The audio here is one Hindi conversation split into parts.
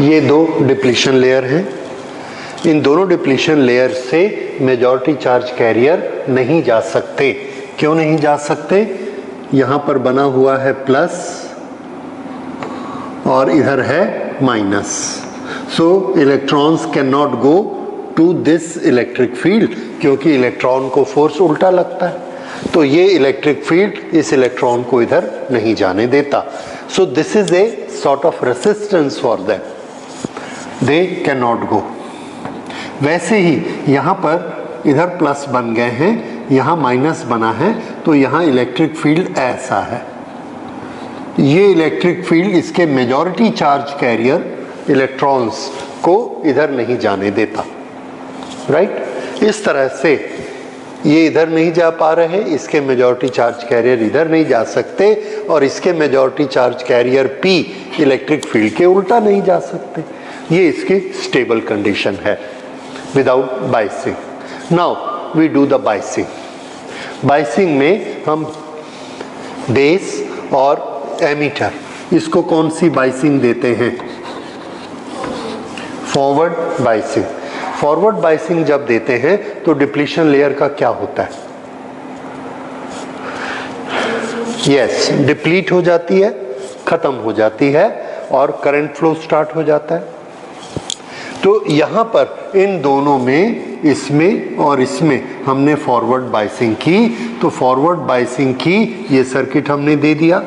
ये दो डिप्लीशन लेयर हैं। इन दोनों डिप्लीशन लेयर से मेजॉरिटी चार्ज कैरियर नहीं जा सकते। क्यों नहीं जा सकते? यहाँ पर बना हुआ है प्लस और इधर है minus. So electrons can not go to this electric field, क्योंकि इलेक्ट्रॉन को फोर्स उल्टा लगता है, तो ये इलेक्ट्रिक फील्ड इस इलेक्ट्रॉन को इधर नहीं जाने देता। So this is a sort of resistance for them, they can not गो। वैसे ही यहाँ पर इधर प्लस बन गए हैं, यहाँ माइनस बना है, तो यहाँ इलेक्ट्रिक फील्ड ऐसा है। ये इलेक्ट्रिक फील्ड इसके मेजॉरिटी चार्ज कैरियर इलेक्ट्रॉन्स को इधर नहीं जाने देता, राइट। इस तरह से ये इधर नहीं जा पा रहे, इसके मेजॉरिटी चार्ज कैरियर इधर नहीं जा सकते, और इसके majority charge carrier P electric field के उल्टा नहीं जा सकते। ये इसकी स्टेबल कंडीशन है without biasing. Now we do the biasing. Biasing में हम बेस और एमीटर, इसको कौन सी बाइसिंग देते हैं? Forward biasing. फॉरवर्ड बाइसिंग जब देते हैं तो डिप्लीशन लेयर का क्या होता है? यस, डिप्लीट हो जाती है, खत्म हो जाती है, और करंट फ्लो स्टार्ट हो जाता है। तो यहाँ पर इन दोनों में, इसमें और इसमें हमने फॉरवर्ड बाइसिंग की। तो फॉरवर्ड बाइसिंग की, ये सर्किट हमने दे दिया,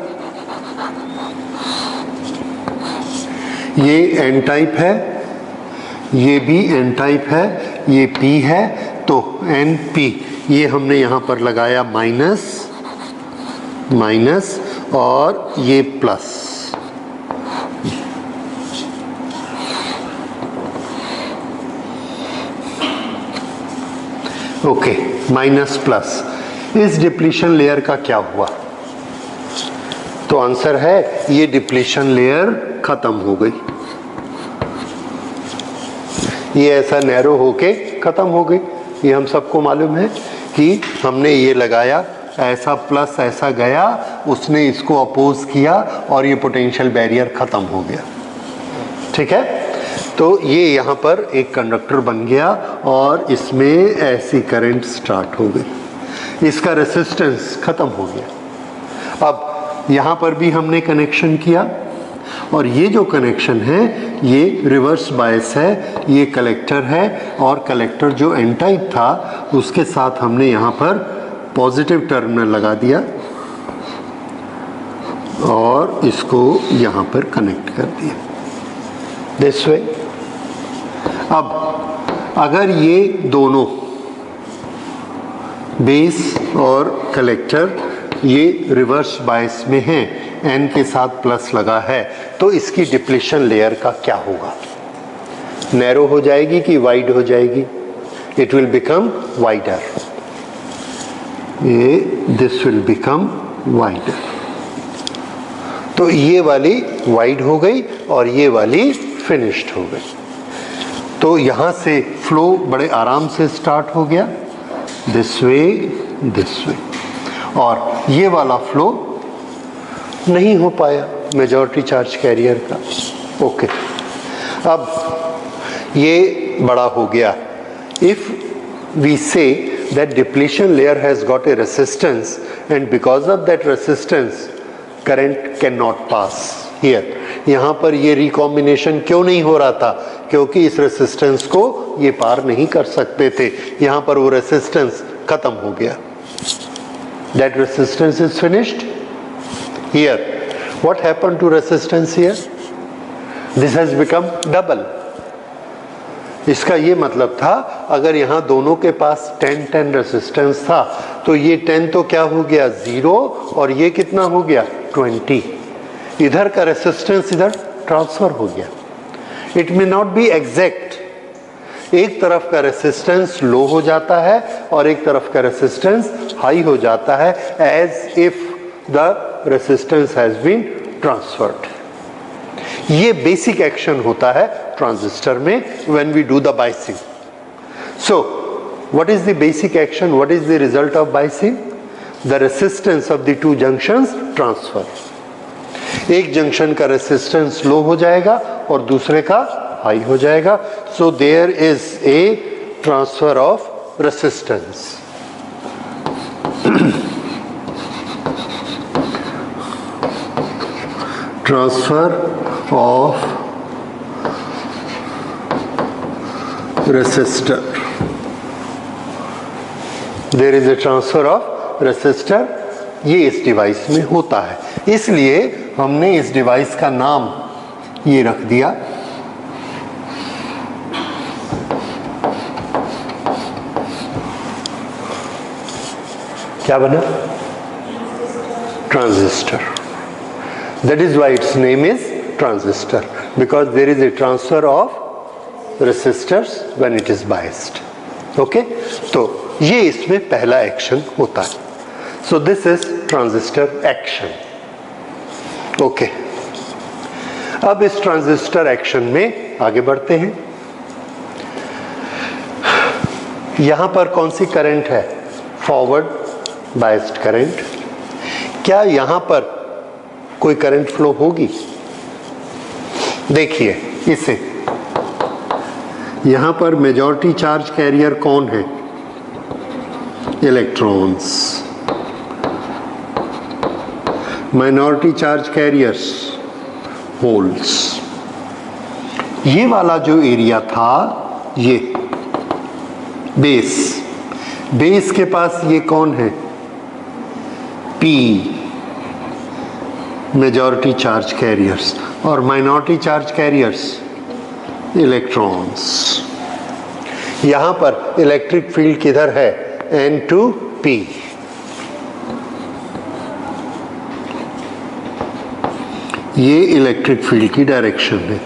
ये एन टाइप है, ये भी एन टाइप है, ये पी है, तो एन पी ये हमने यहाँ पर लगाया माइनस माइनस, और ये प्लस। Okay, minus plus. इस डिप्लीशन लेयर का क्या हुआ? तो आंसर है ये डिप्लीशन लेयर खत्म हो गई, ये ऐसा नैरो होके खत्म हो गई। ये हम सबको मालूम है कि हमने ये लगाया, ऐसा प्लस ऐसा गया, उसने इसको अपोज किया, और ये पोटेंशियल बैरियर खत्म हो गया। ठीक है, तो ये यहाँ पर एक कंडक्टर बन गया, और इसमें ऐसी करंट स्टार्ट हो गई, इसका रेसिस्टेंस खत्म हो गया। अब यहाँ पर भी हमने कनेक्शन किया, और ये जो कनेक्शन है ये रिवर्स बायस है, ये कलेक्टर है, और कलेक्टर जो एन टाइप था उसके साथ हमने यहाँ पर पॉजिटिव टर्मिनल लगा दिया, और इसको यहाँ पर कनेक्ट कर दिया दिस वे। अब अगर ये दोनों बेस और कलेक्टर ये रिवर्स बायस में हैं, एन के साथ प्लस लगा है, तो इसकी डिप्लीशन लेयर का क्या होगा? नैरो हो जाएगी कि वाइड हो जाएगी? इट विल बिकम वाइडर, ये दिस विल बिकम वाइडर। तो ये वाली वाइड हो गई और ये वाली फिनिश्ड हो गई। तो यहाँ से फ्लो बड़े आराम से स्टार्ट हो गया, दिस वे दिस वे, और ये वाला फ्लो नहीं हो पाया मेजॉरिटी चार्ज कैरियर का। ओके, अब ये बड़ा हो गया। If we say that depletion layer has got a resistance, and because of that resistance current can not pass here. यहाँ पर ये रिकॉम्बिनेशन क्यों नहीं हो रहा था? क्योंकि इस रेसिस्टेंस को ये पार नहीं कर सकते थे। यहाँ पर वो रेसिस्टेंस खत्म हो गया, that resistance is finished. Here what happened to resistance here? This has become double. इसका ये मतलब था, अगर यहाँ दोनों के पास 10-10 रेसिस्टेंस था, तो ये 10 तो क्या हो गया 0, और ये कितना हो गया 20। इधर का रेसिस्टेंस इधर ट्रांसफर हो गया। It may not be exact, एक तरफ का रेसिस्टेंस लो हो जाता है और एक तरफ का रेसिस्टेंस हाई हो जाता है, as if the resistance has been transferred. ये बेसिक एक्शन होता है ट्रांजिस्टर में when we do the biasing. So what is the basic action, what is the result of biasing? The resistance of the two junctions transfer. एक जंक्शन का रेसिस्टेंस लो हो जाएगा और दूसरे का हाई हो जाएगा. So there is a transfer of resistance. Transfer of resistor. There is a transfer of resistor. ये इस डिवाइस में होता है, इसलिए हमने इस डिवाइस का नाम ये रख दिया क्या बना? Transistor. That is why its name is transistor, because there is a transfer of resistors when it is biased. Okay? तो ये इसमें पहला एक्शन होता है. So this is transistor action. Okay. अब इस ट्रांजिस्टर एक्शन में आगे बढ़ते हैं. यहां पर कौन सी करंट है? Forward biased current. क्या यहां पर कोई करंट फ्लो होगी? देखिए इसे, यहां पर मेजॉरिटी चार्ज कैरियर कौन है? Electrons. Minority charge carriers holes. ये वाला जो एरिया था, ये बेस, बेस के पास ये कौन है? पी, मेजॉरिटी चार्ज कैरियर्स, और माइनॉरिटी चार्ज कैरियर्स इलेक्ट्रॉन्स. यहां पर इलेक्ट्रिक फील्ड किधर है? N2P. ये इलेक्ट्रिक फील्ड की डायरेक्शन है.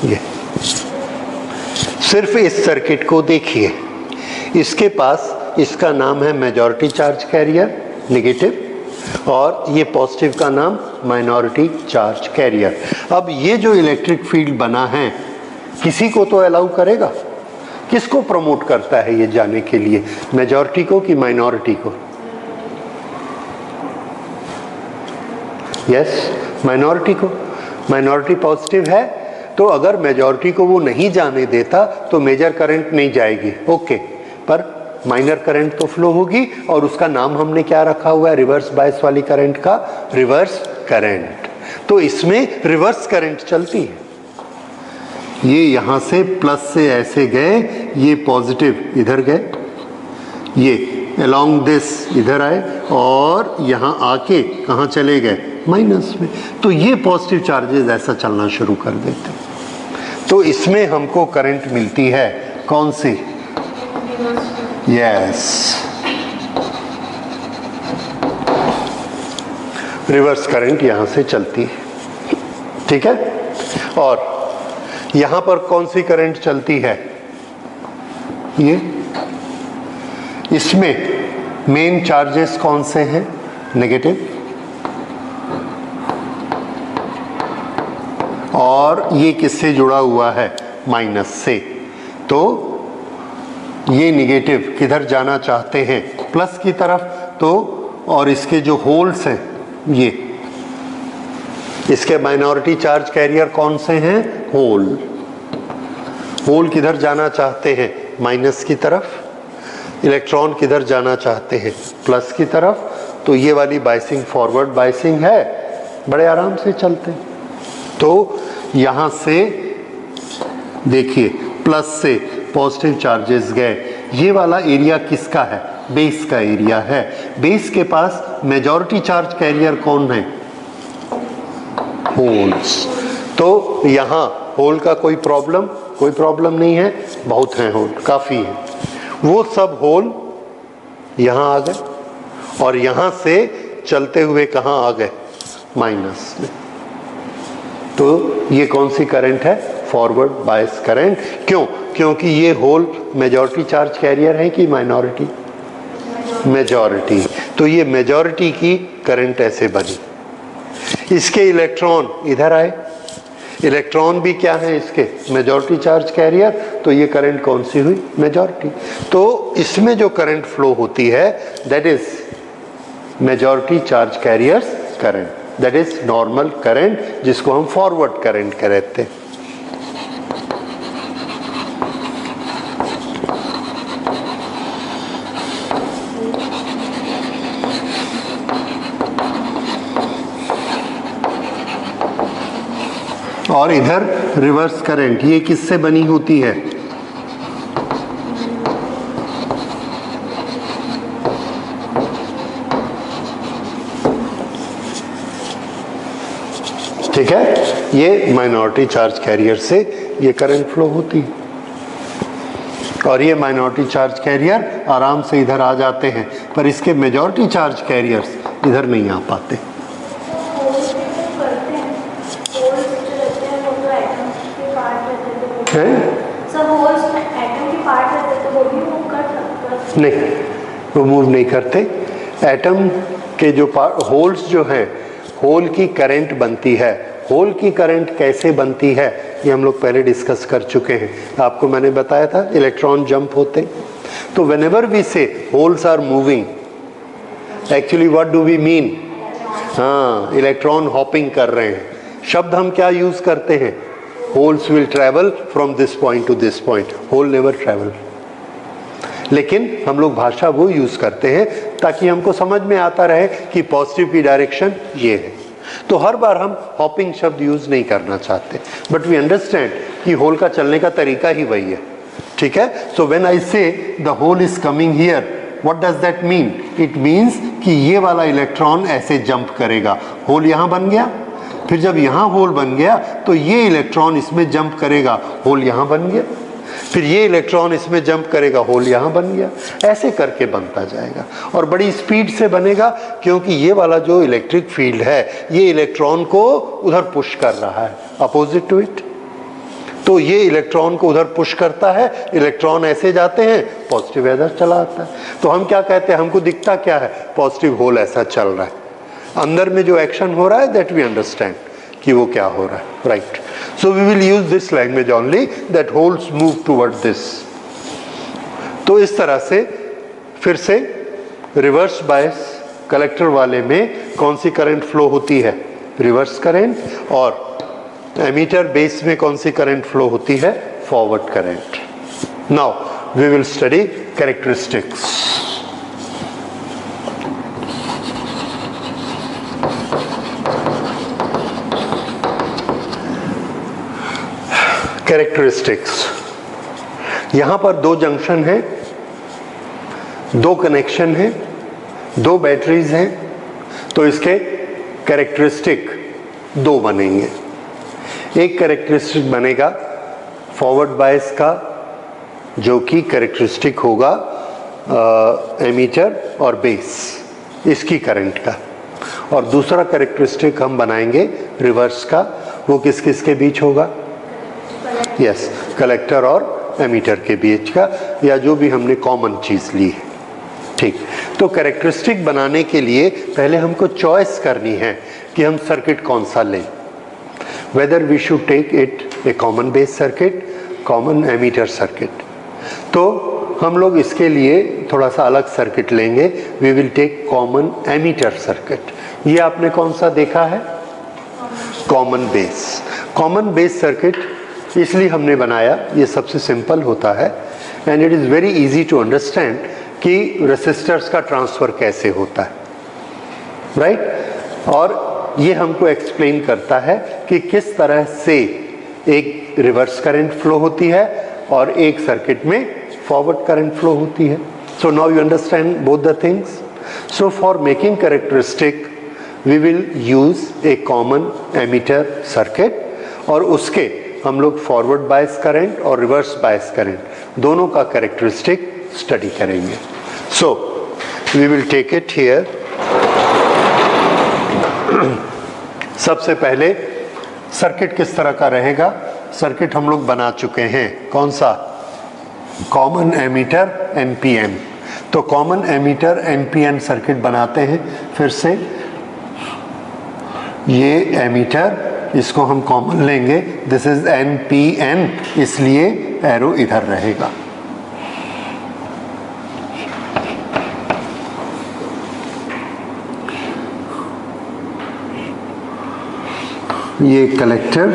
ये सिर्फ इस सर्किट को देखिए, इसके पास इसका नाम है मेजॉरिटी चार्ज कैरियर नेगेटिव, और ये पॉजिटिव का नाम माइनॉरिटी चार्ज कैरियर. अब ये जो इलेक्ट्रिक फील्ड बना है, किसी को तो अलाउ करेगा? किसको प्रमोट करता है ये जाने के लिए? मेजॉरिटी को कि माइनॉरिटी को? यस, माइनॉरिटी को. माइनॉरिटी पॉजिटिव है, तो अगर मेजॉरिटी को वो नहीं जाने देता तो मेजर करंट नहीं जाएगी. ओके, पर माइनर करंट तो फ्लो होगी, और उसका नाम हमने क्या रखा हुआ है? रिवर्स बायस वाली करंट का रिवर्स करंट. तो इसमें रिवर्स करंट चलती है. ये यहां से प्लस से ऐसे गए, ये पॉजिटिव इधर गए, ये अलोंग दिस इधर आए, और यहां आके कहां चले गए? माइनस में. तो ये पॉजिटिव चार्जेस ऐसा चलना शुरू कर देते. तो इसमें हमको करंट मिलती है कौन सी? यस, रिवर्स करंट यहां से चलती है. ठीक है. और यहां पर कौन सी करंट चलती है? ये. इसमें मेन चार्जेस कौन से हैं? नेगेटिव. और ये किससे जुड़ा हुआ है? माइनस से. तो ये निगेटिव किधर जाना चाहते हैं? प्लस की तरफ. तो और इसके जो होल्स हैं, ये इसके माइनॉरिटी चार्ज कैरियर कौन से हैं? होल. होल किधर जाना चाहते हैं? माइनस की तरफ. इलेक्ट्रॉन किधर जाना चाहते हैं? प्लस की तरफ. तो ये वाली बाइसिंग फॉरवर्ड बाइसिंग है, बड़े आराम से चलते हैं. तो यहां से देखिए, प्लस से पॉजिटिव चार्जेस गए. ये वाला एरिया किसका है? बेस का एरिया है. बेस के पास मेजॉरिटी चार्ज कैरियर कौन है? होल्स. तो यहां होल का कोई प्रॉब्लम नहीं है. बहुत हैं होल, काफी है. वो सब होल यहां आ गए, और यहां से चलते हुए कहां आ गए? माइनस में. तो ये कौन सी करंट है? Forward bias current. क्यों? क्योंकि ये होल मेजॉरिटी चार्ज कैरियर है कि माइनॉरिटी? मेजॉरिटी. तो ये मेजॉरिटी की करंट ऐसे बनी. इसके इलेक्ट्रॉन इधर आए. इलेक्ट्रॉन भी क्या है इसके? Majority charge career. तो ये करंट कौन सी हुई? मेजॉरिटी. तो इसमें जो करंट फ्लो होती है, that is majority charge carriers current. That is normal current, जिसको हम फॉरवर्ड करंट कहते हैं। और इधर रिवर्स करंट, ये किससे बनी होती है? ठीक है, ये माइनॉरिटी चार्ज कैरियर से ये करंट फ्लो होती है, और ये माइनॉरिटी चार्ज कैरियर आराम से इधर आ जाते हैं, पर इसके मेजॉरिटी चार्ज कैरियर्स इधर नहीं आ पाते। नहीं, वो मूव नहीं करते। एटम के जो होल्स जो हैं, होल की करंट बनती है। होल की करंट कैसे बनती है ये हम लोग पहले डिस्कस कर चुके हैं। आपको मैंने बताया था इलेक्ट्रॉन जंप होते। तो whenever we say holes are moving, actually what do we mean? हाँ, इलेक्ट्रॉन हॉपिंग कर रहे हैं। शब्द हम क्या यूज करते हैं? Holes will travel from this point to this point, hole never travel. लेकिन हम लोग भाषा वो यूज करते हैं ताकि हमको समझ में आता रहे कि पॉजिटिव की डायरेक्शन ये है। तो हर बार हम हॉपिंग शब्द यूज नहीं करना चाहते, बट वी अंडरस्टैंड कि होल का चलने का तरीका ही वही है। ठीक है, सो when I say the hole is coming here, what does that mean? It means कि ये वाला इलेक्ट्रॉन ऐसे जंप करेगा। होल यहाँ बन गया, फिर जब यहाँ होल बन गया तो ये इलेक्ट्रॉन इसमें जंप करेगा, होल यहाँ बन गया। फिर ये इलेक्ट्रॉन इसमें जंप करेगा, होल यहाँ बन गया। ऐसे करके बनता जाएगा और बड़ी स्पीड से बनेगा, क्योंकि ये वाला जो इलेक्ट्रिक फील्ड है ये इलेक्ट्रॉन को उधर पुश कर रहा है, अपोजिट टू इट। तो ये इलेक्ट्रॉन को उधर पुश करता है, इलेक्ट्रॉन ऐसे जाते हैं, पॉजिटिव इधर चला आता है। तो हम क्या कहते हैं? हमको दिखता क्या है? पॉजिटिव होल ऐसा चल रहा है। अंदर में जो एक्शन हो रहा है दैट वी अंडरस्टैंड कि वो क्या हो रहा है, right. So we will use this language only that holes move toward this. तो इस तरह से फिर से रिवर्स बायस कलेक्टर वाले में कौन सी करंट फ्लो होती है? Reverse current. और एमीटर बेस में कौन सी करंट फ्लो होती है? Forward current. Now we will study characteristics. Characteristics, यहां पर दो जंक्शन है, दो कनेक्शन है, दो बैटरीज हैं, तो इसके कैरेक्टरिस्टिक दो बनेंगे। एक कैरेक्टरिस्टिक बनेगा फॉरवर्ड बायस का, जो कि कैरेक्टरिस्टिक होगा एमीटर और बेस, इसकी करंट का। और दूसरा कैरेक्टरिस्टिक हम बनाएंगे रिवर्स का, वो किस किस के बीच होगा? यस, कलेक्टर और एमीटर के बीच का, या जो भी हमने कॉमन चीज ली है। ठीक, तो कैरेक्टरिस्टिक बनाने के लिए पहले हमको चॉइस करनी है कि हम सर्किट कौन सा लें। Whether we should take it a common base circuit, common emitter circuit. तो हम लोग इसके लिए थोड़ा सा अलग सर्किट लेंगे। We will take common emitter circuit. ये आपने कौन सा देखा है? Common base. Common base circuit इसलिए हमने बनाया, ये सबसे सिंपल होता है and it is very easy to understand कि रेसिस्टर्स का ट्रांसफ़र कैसे होता है, राइट। और ये हमको एक्सप्लेन करता है कि किस तरह से एक रिवर्स करंट फ्लो होती है और एक सर्किट में फॉरवर्ड करंट फ्लो होती है। So now you understand both the things. So for making characteristic we will use a common emitter circuit, और उसके हम लोग फॉरवर्ड बायस करंट और रिवर्स बायस करंट दोनों का कैरेक्टरिस्टिक स्टडी करेंगे। So we will take it here. सबसे पहले सर्किट किस तरह का रहेगा? सर्किट हम लोग बना चुके हैं, कौन सा? Common ammeter NPN. तो कॉमन एमीटर एनपीएन सर्किट बनाते हैं। फिर से ये एमीटर, इसको हम कॉमन लेंगे, दिस इज एनपीएन, इसलिए एरो इधर रहेगा। ये कलेक्टर,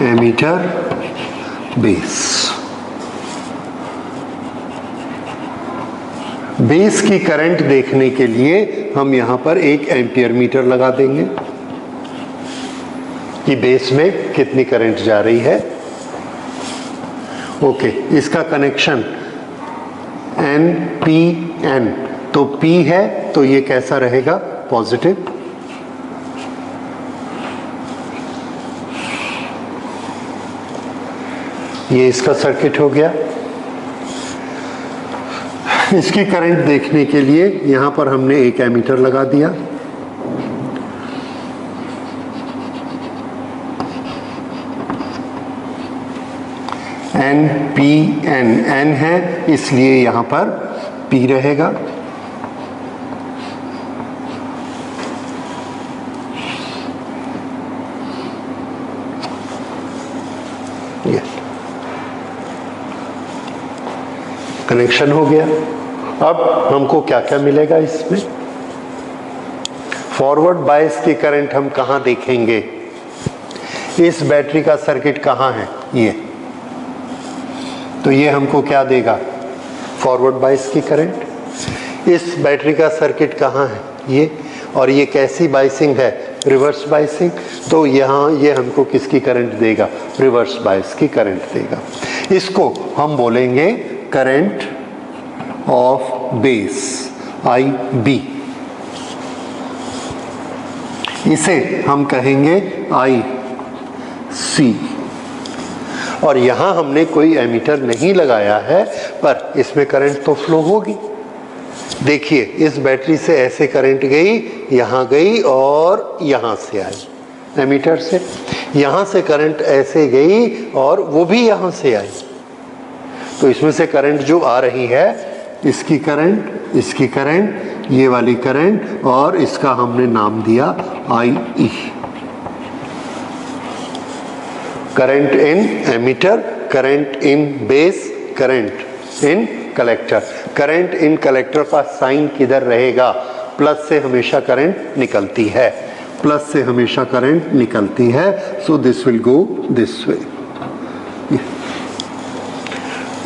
एमीटर, बेस। बेस की करंट देखने के लिए हम यहां पर एक एम्पियर मीटर लगा देंगे कि बेस में कितनी करंट जा रही है। ओके, इसका कनेक्शन NPN, तो P है तो ये कैसा रहेगा, पॉजिटिव। ये इसका सर्किट हो गया। इसकी करंट देखने के लिए यहां पर हमने एक एमीटर लगा दिया। NPN, N है इसलिए यहां पर P रहेगा। कनेक्शन हो गया। अब हमको क्या क्या मिलेगा इसमें, फॉरवर्ड बायस की करंट हम कहां देखेंगे, इस बैटरी का सर्किट कहां है, ये तो ये हमको क्या देगा, फॉरवर्ड बायस की करंट। इस बैटरी का सर्किट कहां है, ये, और ये कैसी बायसिंग है, रिवर्स बायसिंग, तो यहाँ ये हमको किसकी करंट देगा, रिवर्स बायस की करंट देगा। इसको हम बोलेंगे करंट ऑफ बेस, IB। इसे हम कहेंगे IC। और यहां हमने कोई एमीटर नहीं लगाया है, पर इसमें करंट तो फ्लो होगी। देखिए, इस बैटरी से ऐसे करंट गई, यहां गई और यहां से आई एमीटर से, यहां से करंट ऐसे गई और वो भी यहां से आई। तो इसमें से करंट जो आ रही है, इसकी करंट, इसकी करंट, ये वाली करंट, और इसका हमने नाम दिया IE। Current in emitter, current in base, current in collector. Current in collector का साइन किधर रहेगा, प्लस से हमेशा करंट निकलती है, प्लस से हमेशा करंट निकलती है। So this will go this way,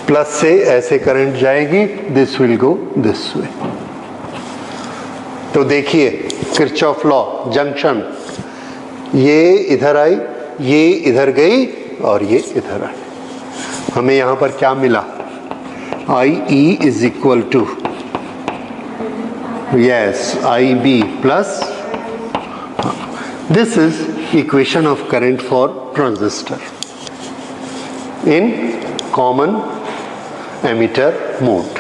plus से ऐसे करंट जाएगी, this will go this way. तो देखिए, किरचॉफ लॉ, जंक्शन, ये इधर आई, ये इधर गई और ये इधर आई। हमें यहां पर क्या मिला, IE is equal to, yes, IB plus, this is equation of current for transistor in common emitter mode.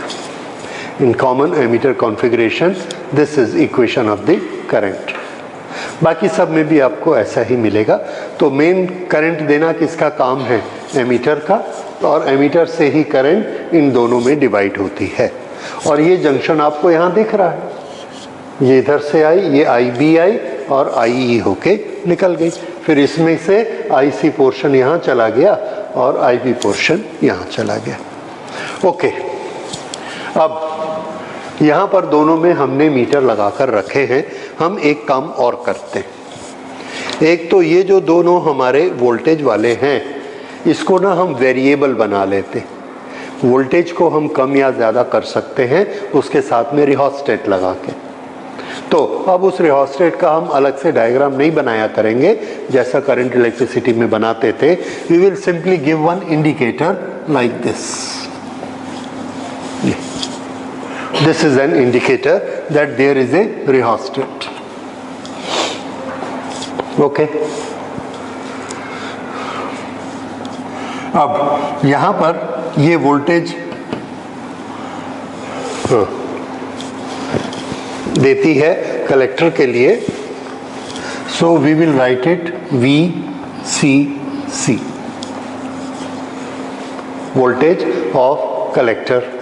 In common emitter configuration, this is equation of the current. बाकी सब में भी आपको ऐसा ही मिलेगा। तो मेन करंट देना किसका काम है, एमीटर का, और एमीटर से ही करंट इन दोनों में डिवाइड होती है। और ये जंक्शन आपको यहाँ दिख रहा है, ये इधर से आई, ये IB आई और IE होके निकल गई। फिर इसमें से IC पोर्शन यहाँ चला गया और IB पोर्शन यहाँ चला गया। ओके, अब यहाँ पर दोनों में हमने मीटर लगाकर रखे हैं। हम एक काम और करते हैं। एक तो ये जो दोनों हमारे वोल्टेज वाले हैं, इसको ना हम वेरिएबल बना लेते। वोल्टेज को हम कम या ज़्यादा कर सकते हैं उसके साथ में रिहोस्टेट लगा के। तो अब उस रिहोस्टेट का हम अलग से डायग्राम नहीं बनाया करेंगे जैसा करंट इलेक्ट्रिसिटी में बनाते थे। We will simply give one indicator like this. This is an indicator that there is a rheostat. Okay. अब यहां पर ये वोल्टेज देती है कलेक्टर के लिए, so we will write it VCC, voltage of collector.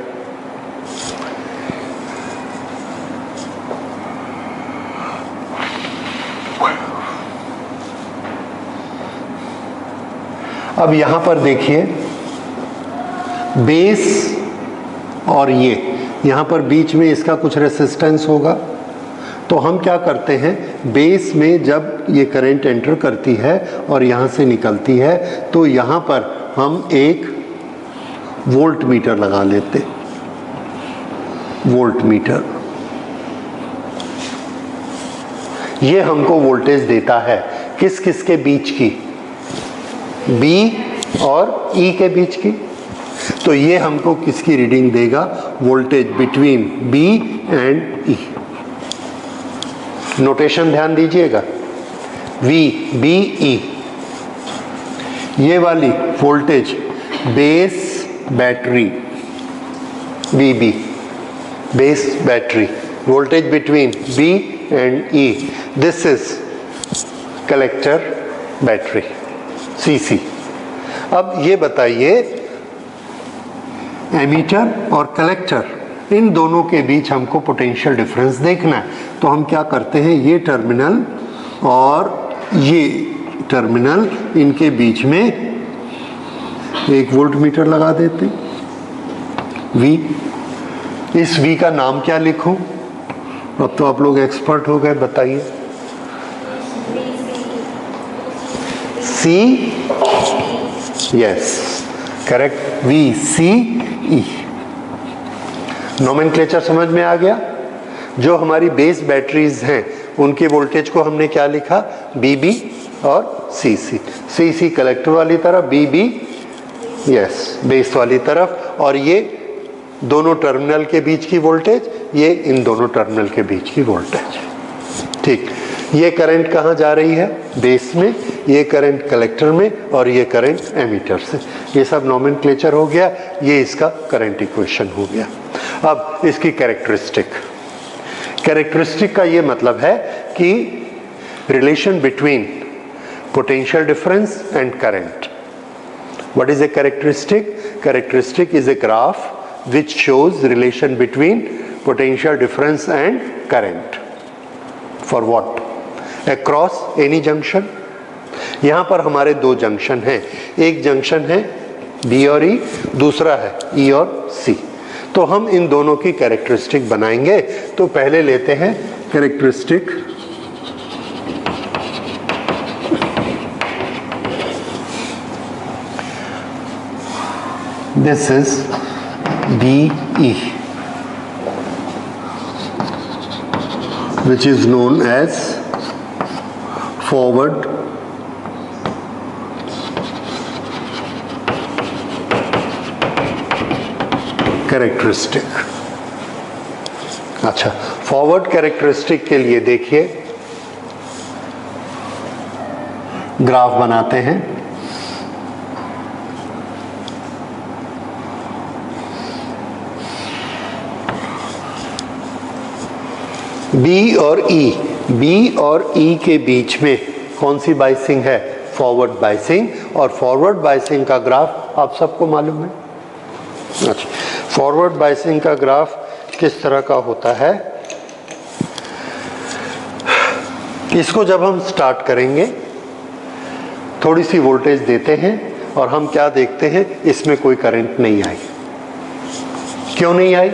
अब यहां पर देखिए, बेस और ये यहां पर बीच में इसका कुछ रेसिस्टेंस होगा, तो हम क्या करते हैं, बेस में जब ये करंट एंटर करती है और यहाँ से निकलती है तो यहाँ पर हम एक वोल्ट मीटर लगा लेते, वोल्ट मीटर। ये हमको वोल्टेज देता है किस किस के बीच की, B और E के बीच की। तो ये हमको किसकी रीडिंग देगा, voltage between B and E। Notation ध्यान दीजिएगा, VBE। ये वाली voltage base battery VB, base battery, voltage between B and E। This is collector battery CC। अब ये बताइए, एमीटर और कलेक्टर इन दोनों के बीच हमको पोटेंशियल डिफरेंस देखना है। तो हम क्या करते हैं, ये टर्मिनल और ये टर्मिनल, इनके बीच में एक वोल्ट मीटर लगा देते हैं V। इस V का नाम क्या लिखूं? अब तो आप लोग एक्सपर्ट हो गए, बताइए। C, yes correct, VCE। Nomenclature समझ में आ गया। जो हमारी बेस बैटरीज हैं उनके वोल्टेज को हमने क्या लिखा, BB और CC। CC कलेक्टर वाली तरफ, BB यस बेस वाली तरफ, और ये दोनों टर्मिनल के बीच की वोल्टेज, ये इन दोनों टर्मिनल के बीच की वोल्टेज। ठीक, ये करंट कहाँ जा रही है, बेस में, ये करंट कलेक्टर में, और ये करंट एमीटर से। ये सब नोमेनक्लेचर हो गया, ये इसका करंट इक्वेशन हो गया। अब इसकी कैरेक्टरिस्टिक, कैरेक्टरिस्टिक का ये मतलब है कि relation between potential difference and current. What is a characteristic? Characteristic is a graph which shows relation between potential difference and current. For what? Across any junction. यहाँ पर हमारे दो जंक्शन हैं, एक जंक्शन है B और E, दूसरा है E और C। तो हम इन दोनों की कैरेक्टरिस्टिक बनाएंगे। तो पहले लेते हैं characteristic this is BE, which is known as forward characteristic। अच्छा, फॉरवर्ड कैरेक्टरिस्टिक के लिए देखिए, ग्राफ बनाते हैं। B और E के बीच में कौन सी बाइसिंग है, फॉरवर्ड बाइसिंग। और फॉरवर्ड बाइसिंग का ग्राफ आप सबको मालूम है। अच्छा, फॉरवर्ड बाइसिंग का ग्राफ किस तरह का होता है, इसको जब हम स्टार्ट करेंगे थोड़ी सी वोल्टेज देते हैं और हम क्या देखते हैं, इसमें कोई करंट नहीं आई। क्यों नहीं आई?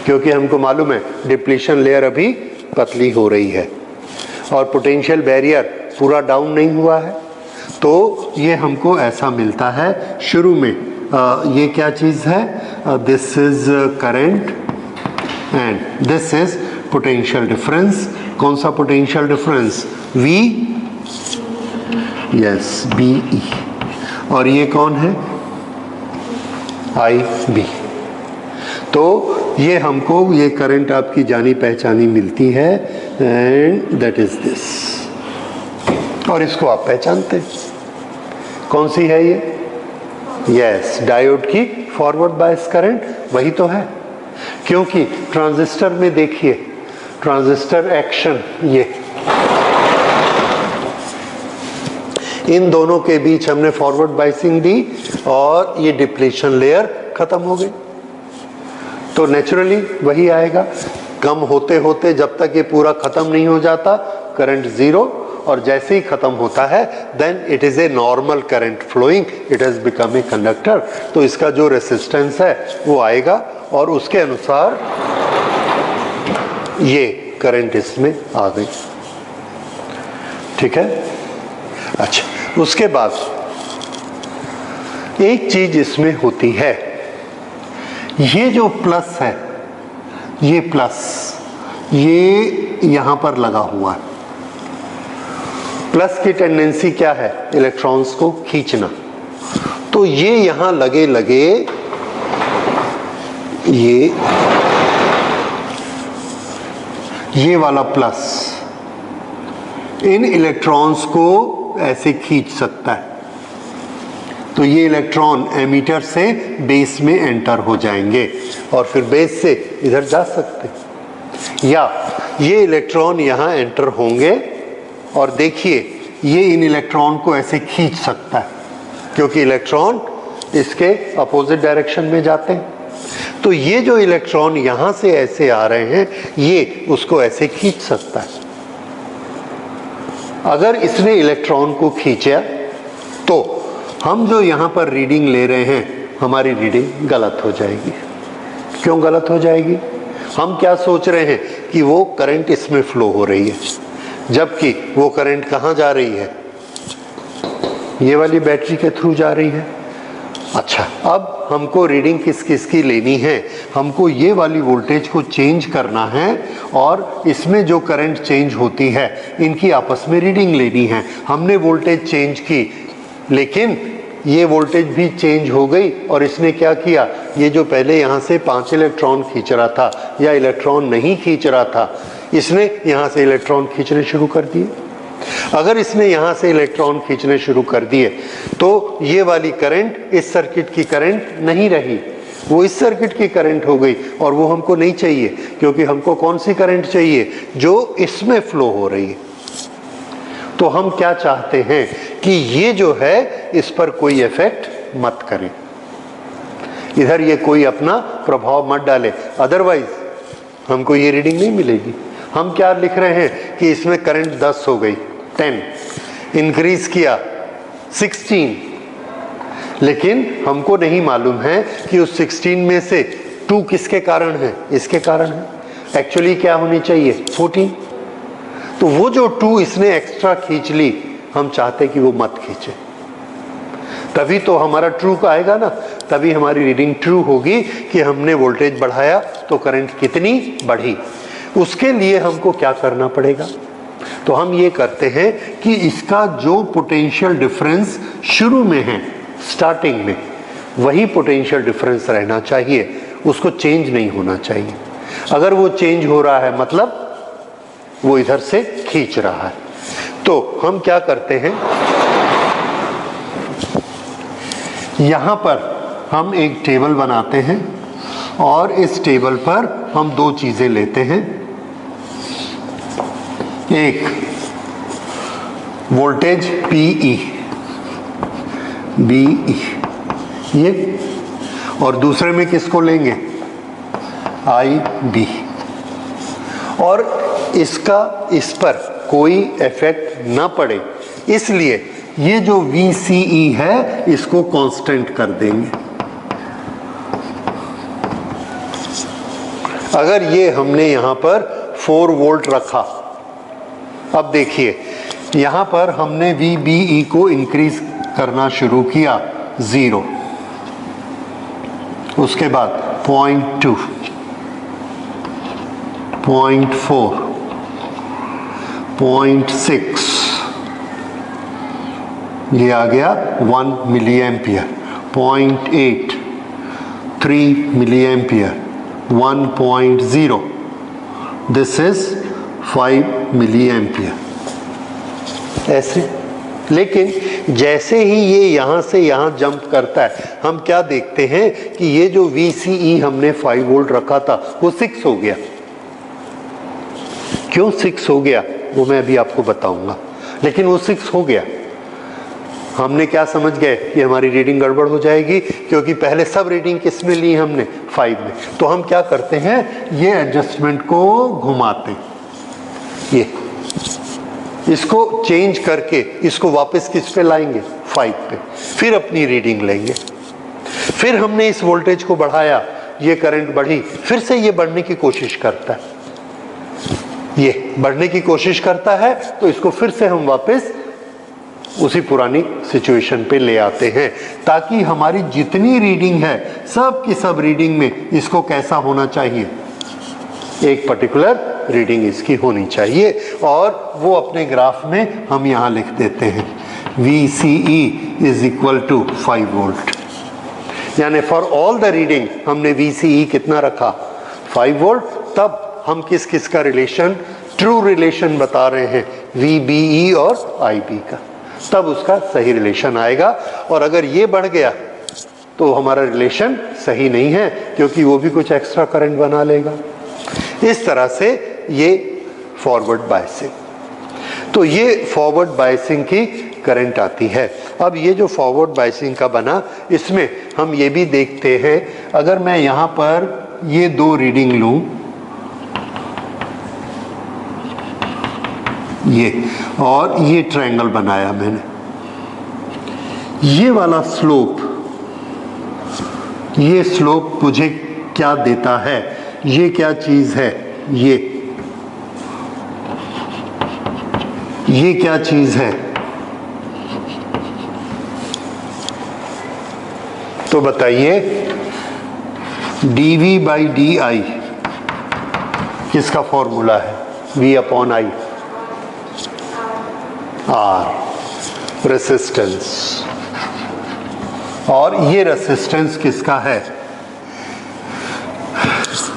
क्योंकि हमको मालूम है डिप्लीशन लेयर अभी पतली हो रही है और पोटेंशियल बैरियर पूरा डाउन नहीं हुआ है। तो ये हमको ऐसा मिलता है शुरू में। ये क्या चीज़ है, this is current and this is potential difference. कौन सा potential difference, V, yes BE, और ये कौन है, IB। तो ये हमको ये करंट आपकी जानी पहचानी मिलती है एंड दैट इज दिस, और इसको आप पहचानते हैं कौन सी है ये, यस डायोड की फॉरवर्ड बायस करंट वही तो है। क्योंकि ट्रांजिस्टर में देखिए, ट्रांजिस्टर एक्शन, ये इन दोनों के बीच हमने फॉरवर्ड बायसिंग दी और ये डिप्लीशन लेयर खत्म हो गई। तो नेचुरली वही आएगा, कम होते होते जब तक ये पूरा खत्म नहीं हो जाता करंट जीरो, और जैसे ही खत्म होता है then it is a normal current flowing, it has become a conductor. तो इसका जो रेसिस्टेंस है वो आएगा और उसके अनुसार ये करंट इसमें आ गई। ठीक है। अच्छा, उसके बाद एक चीज इसमें होती है, ये जो प्लस है, ये प्लस ये यहां पर लगा हुआ है। प्लस की टेंडेंसी क्या है? इलेक्ट्रॉन्स को खींचना। तो ये यहां लगे लगे ये वाला प्लस इन इलेक्ट्रॉन्स को ऐसे खींच सकता है। तो ये इलेक्ट्रॉन एमीटर से बेस में एंटर हो जाएंगे और फिर बेस से इधर जा सकते, या ये इलेक्ट्रॉन यहां एंटर होंगे और देखिए ये इन इलेक्ट्रॉन को ऐसे खींच सकता है क्योंकि इलेक्ट्रॉन इसके अपोजिट डायरेक्शन में जाते हैं। तो ये जो इलेक्ट्रॉन यहां से ऐसे आ रहे हैं, ये उसको ऐसे खींच सकता है। अगर इसने इलेक्ट्रॉन को खींचा तो हम जो यहां पर रीडिंग ले रहे हैं, हमारी रीडिंग गलत हो जाएगी। क्यों गलत हो जाएगी? हम क्या सोच रहे हैं कि वो करंट इसमें फ्लो हो रही है, जबकि वो करंट कहां जा रही है? ये वाली बैटरी के थ्रू जा रही है। अच्छा, अब हमको रीडिंग किस किस की लेनी है? हमको ये वाली वोल्टेज को चेंज करना है और इसमें जो करंट चेंज होती है इनकी आपस में रीडिंग लेनी है। हमने वोल्टेज चेंज की, लेकिन ये वोल्टेज भी चेंज हो गई और इसने क्या किया? ये जो पहले यहाँ से 5 इलेक्ट्रॉन खींच रहा था या इलेक्ट्रॉन नहीं खींच रहा था, इसने यहाँ से इलेक्ट्रॉन खींचने शुरू कर दिए। अगर इसने यहाँ से इलेक्ट्रॉन खींचने शुरू कर दिए तो ये वाली करंट इस सर्किट की करंट नहीं रही, वो इस सर्किट की करंट हो गई और वो हमको नहीं चाहिए, क्योंकि हमको कौन सी करंट चाहिए? जो इसमें फ्लो हो रही है। तो हम क्या चाहते हैं कि ये जो है इस पर कोई इफेक्ट मत करे, इधर ये कोई अपना प्रभाव मत डाले, अदरवाइज हमको ये रीडिंग नहीं मिलेगी। हम क्या लिख रहे हैं कि इसमें करंट 10 हो गई, 10 इंक्रीज किया 16, लेकिन हमको नहीं मालूम है कि उस 16 में से 2 किसके कारण है? इसके कारण है। एक्चुअली क्या होनी चाहिए? 14। तो वो जो 2 इसने एक्स्ट्रा खींच ली, हम चाहते कि वो मत खींचे, तभी तो हमारा ट्रू का आएगा ना, तभी हमारी रीडिंग ट्रू होगी कि हमने वोल्टेज बढ़ाया तो करंट कितनी बढ़ी। उसके लिए हमको क्या करना पड़ेगा? तो हम ये करते हैं कि इसका जो पोटेंशियल डिफरेंस शुरू में है, स्टार्टिंग में, वही पोटेंशियल डिफरेंस रहना चाहिए, उसको चेंज नहीं होना चाहिए। अगर वो चेंज हो रहा है मतलब वो इधर से खींच रहा है। तो हम क्या करते हैं, यहां पर हम एक टेबल बनाते हैं और इस टेबल पर हम 2 चीजें लेते हैं। एक वोल्टेज PE BE ये, और दूसरे में किसको लेंगे? IB। और इसका इस पर कोई इफेक्ट ना पड़े, इसलिए ये जो VCE है इसको कांस्टेंट कर देंगे। अगर ये हमने यहां पर 4 वोल्ट रखा, अब देखिए यहां पर हमने VBE को इंक्रीज करना शुरू किया 0, उसके बाद 0.2, 0.4, 0.6, ये आ गया 1 milliampere, 0.8, 3 milliampere, 1.0, this is 5 milliampere. ऐसे, लेकिन जैसे ही ये यहाँ से यहाँ जंप करता है, हम क्या देखते हैं कि ये जो VCE हमने 5 वोल्ट रखा था वो 6 हो गया। क्यों 6 हो गया वो मैं अभी आपको बताऊंगा, लेकिन वो 6 हो गया। हमने क्या समझ गए कि हमारी रीडिंग गड़बड़ हो जाएगी, क्योंकि पहले सब रीडिंग किस में ली हमने? 5 में। तो हम क्या करते हैं, ये एडजस्टमेंट को घुमाते हैं, ये इसको चेंज करके इसको वापस किस पे लाएंगे? 5 पे, फिर अपनी रीडिंग लेंगे। फिर हमने इस वोल्टेज को बढ़ाया, ये करंट बढ़ी, फिर से ये बढ़ने की कोशिश करता है। ये बढ़ने की कोशिश करता है, तो इसको फिर से हम वापस उसी पुरानी सिचुएशन पे ले आते हैं, ताकि हमारी जितनी रीडिंग है सब की सब रीडिंग में इसको कैसा होना चाहिए, एक पर्टिकुलर रीडिंग इसकी होनी चाहिए, और वो अपने ग्राफ में हम यहाँ लिख देते हैं VCE is equal to 5 volt, यानी फॉर ऑल द रीडिंग हमने VCE कितना रखा, 5 वोल्ट। तब हम किस किस का रिलेशन, ट्रू रिलेशन बता रहे हैं, VBE और IB का, तब उसका सही रिलेशन आएगा। और अगर ये बढ़ गया तो हमारा रिलेशन सही नहीं है, क्योंकि वो भी कुछ एक्स्ट्रा करंट बना लेगा। इस तरह से ये फॉरवर्ड बायसिंग, तो ये फॉरवर्ड बायसिंग की करंट आती है। अब ये जो फॉरवर्ड बायसिंग का बना, इसमें हम ये भी देखते हैं, अगर मैं यहाँ पर ये दो रीडिंग लूँ, ये और ये ट्रायंगल बनाया मैंने, ये वाला स्लोप, ये स्लोप मुझे क्या देता है, ये क्या चीज है, ये क्या चीज है, तो बताइए dV बाई DI किसका फॉर्मूला है, V upon I, R resistance, और ये रेसिस्टेंस किसका है,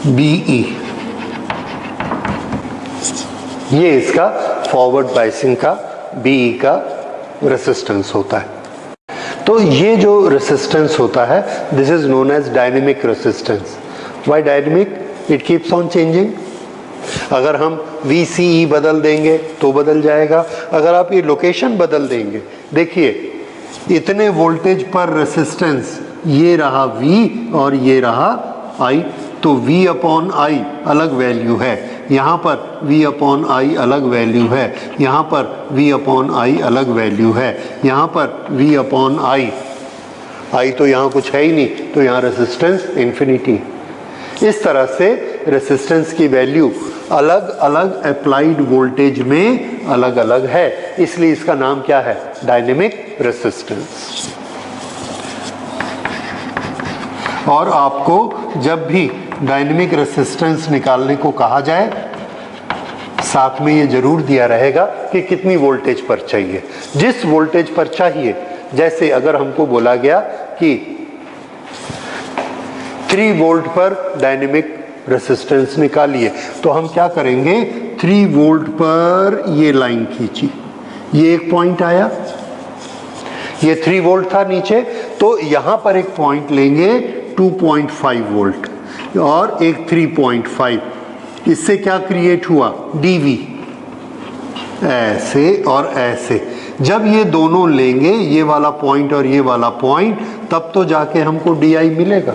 BE, ये इसका फॉरवर्ड बायसिंग का BE का रेसिस्टेंस होता है। तो ये जो रेसिस्टेंस होता है, this is known as dynamic resistance. Why dynamic, it keeps on changing. अगर हम VCE बदल देंगे तो बदल जाएगा, अगर आप ये लोकेशन बदल देंगे, देखिए इतने वोल्टेज पर रेसिस्टेंस, ये रहा V और ये रहा I, तो V अपॉन I अलग वैल्यू है, यहाँ पर V अपॉन I अलग वैल्यू है, यहाँ पर V अपॉन I अलग वैल्यू है, यहाँ पर V अपॉन I तो यहाँ कुछ है ही नहीं, तो यहाँ रेसिस्टेंस इन्फिनिटी। इस तरह से रेसिस्टेंस की वैल्यू अलग अलग अप्लाइड वोल्टेज में अलग अलग है, इसलिए इसका नाम क्या है, डायनेमिक रेसिस्टेंस। और आपको जब भी डायनेमिक रेसिस्टेंस निकालने को कहा जाए, साथ में ये जरूर दिया रहेगा कि कितनी वोल्टेज पर चाहिए, जिस वोल्टेज पर चाहिए। जैसे अगर हमको बोला गया कि 3 वोल्ट पर डायनेमिक रेसिस्टेंस निकालिए, तो हम क्या करेंगे, 3 वोल्ट पर ये लाइन खींची, ये एक पॉइंट आया, ये 3 वोल्ट था नीचे, तो यहाँ पर एक पॉइंट लेंगे 2.5 वोल्ट और एक 3.5, इससे क्या क्रिएट हुआ, DV, ऐसे और ऐसे। जब ये दोनों लेंगे, ये वाला पॉइंट और ये वाला पॉइंट, तब तो जाके हमको DI मिलेगा।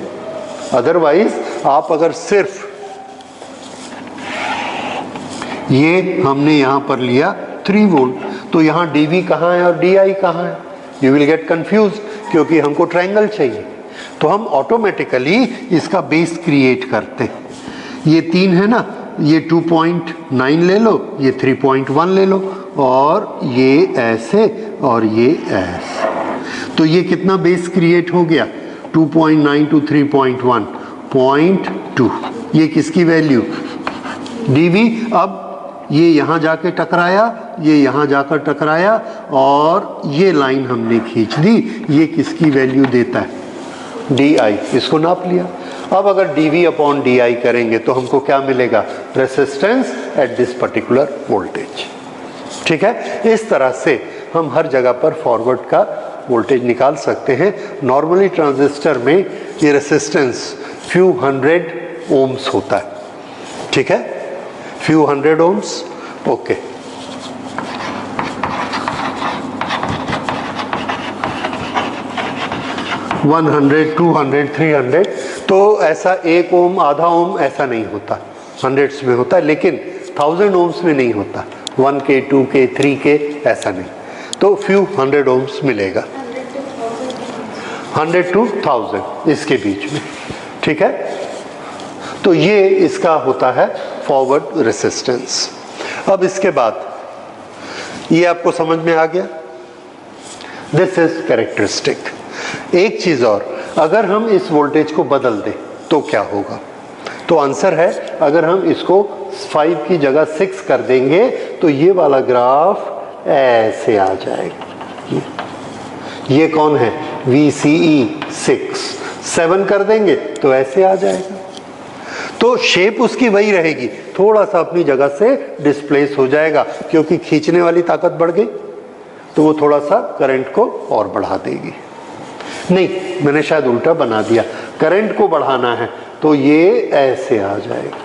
अदरवाइज आप अगर सिर्फ ये हमने यहाँ पर लिया 3 वोल्ट, तो यहाँ DV कहाँ है और DI कहाँ है, यू विल गेट कंफ्यूज, क्योंकि हमको ट्रायंगल चाहिए। तो हम ऑटोमेटिकली इसका बेस क्रिएट करते हैं। ये 3 है ना, ये 2.9 ले लो, ये 3.1 ले लो, और ये ऐसे और ये ऐसे, तो ये कितना बेस क्रिएट हो गया, 2.9 to 3.1, 0.2। ये किसकी वैल्यू, DV। अब ये यहाँ जाके टकराया, ये यहाँ जाकर टकराया, और ये लाइन हमने खींच दी, ये किसकी वैल्यू देता है, DI, इसको नाप लिया। अब अगर DV अपॉन DI करेंगे तो हमको क्या मिलेगा, resistance at this particular voltage. ठीक है, इस तरह से हम हर जगह पर फॉरवर्ड का वोल्टेज निकाल सकते हैं। नॉर्मली ट्रांजिस्टर में ये रेसिस्टेंस फ्यू 100 ओम्स होता है, ठीक है, फ्यू 100 ओम्स, ओके। वन 100, 200, 300, तो ऐसा 1 ओम, आधा ओम ऐसा नहीं होता, हंड्रेड्स में होता है, लेकिन 1000 ओम्स में नहीं होता, 1K, 2K, 3K ऐसा नहीं, तो फ्यू 100 ओम्स मिलेगा, 100 to 1000 इसके बीच में। ठीक है, तो ये इसका होता है फॉरवर्ड रेसिस्टेंस। अब इसके बाद ये आपको समझ में आ गया, दिस इज कैरेक्टरिस्टिक। एक चीज और, अगर हम इस वोल्टेज को बदल दें तो क्या होगा? तो आंसर है, अगर हम इसको 5 की जगह 6 कर देंगे तो ये वाला ग्राफ ऐसे आ जाएगा। ये कौन है? VCE 6। 7 कर देंगे तो ऐसे आ जाएगा। तो शेप उसकी वही रहेगी, थोड़ा सा अपनी जगह से डिस्प्लेस हो जाएगा, क्योंकि खींचने वाली ताकत बढ़ गई तो वो थोड़ा सा करंट को और बढ़ा देगी। नहीं, मैंने शायद उल्टा बना दिया, करंट को बढ़ाना है तो ये ऐसे आ जाएगा,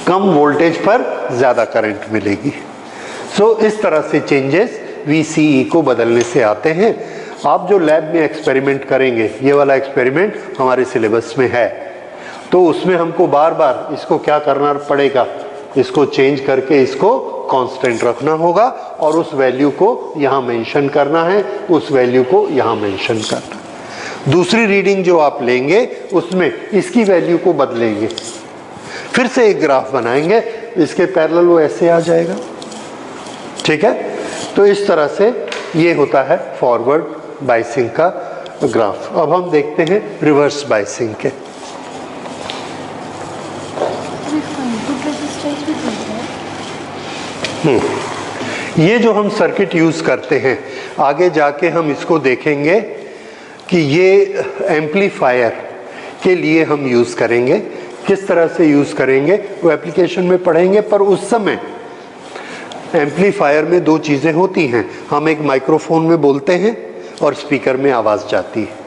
कम वोल्टेज पर ज्यादा करंट मिलेगी। सो इस तरह से चेंजेस VCE को बदलने से आते हैं। आप जो लैब में एक्सपेरिमेंट करेंगे, ये वाला एक्सपेरिमेंट हमारे सिलेबस में है, तो उसमें हमको बार बार इसको क्या करना पड़ेगा, इसको चेंज करके इसको कांस्टेंट रखना होगा और उस वैल्यू को यहाँ मेंशन करना है, उस वैल्यू को यहाँ मेंशन करना है। दूसरी रीडिंग जो आप लेंगे उसमें इसकी वैल्यू को बदलेंगे, फिर से एक ग्राफ बनाएंगे, इसके पैरेलल वो ऐसे आ जाएगा। ठीक है, तो इस तरह से ये होता है फॉरवर्ड बायसिंग का ग्राफ। अब हम देखते हैं रिवर्स बायसिंग के। ये जो हम सर्किट यूज करते हैं, आगे जाके हम इसको देखेंगे कि ये एम्पलीफायर के लिए हम यूज करेंगे, किस तरह से यूज करेंगे वो एप्लीकेशन में पढ़ेंगे। पर उस समय एम्पलीफायर में दो चीजें होती हैं, हम एक माइक्रोफोन में बोलते हैं और स्पीकर में आवाज जाती है।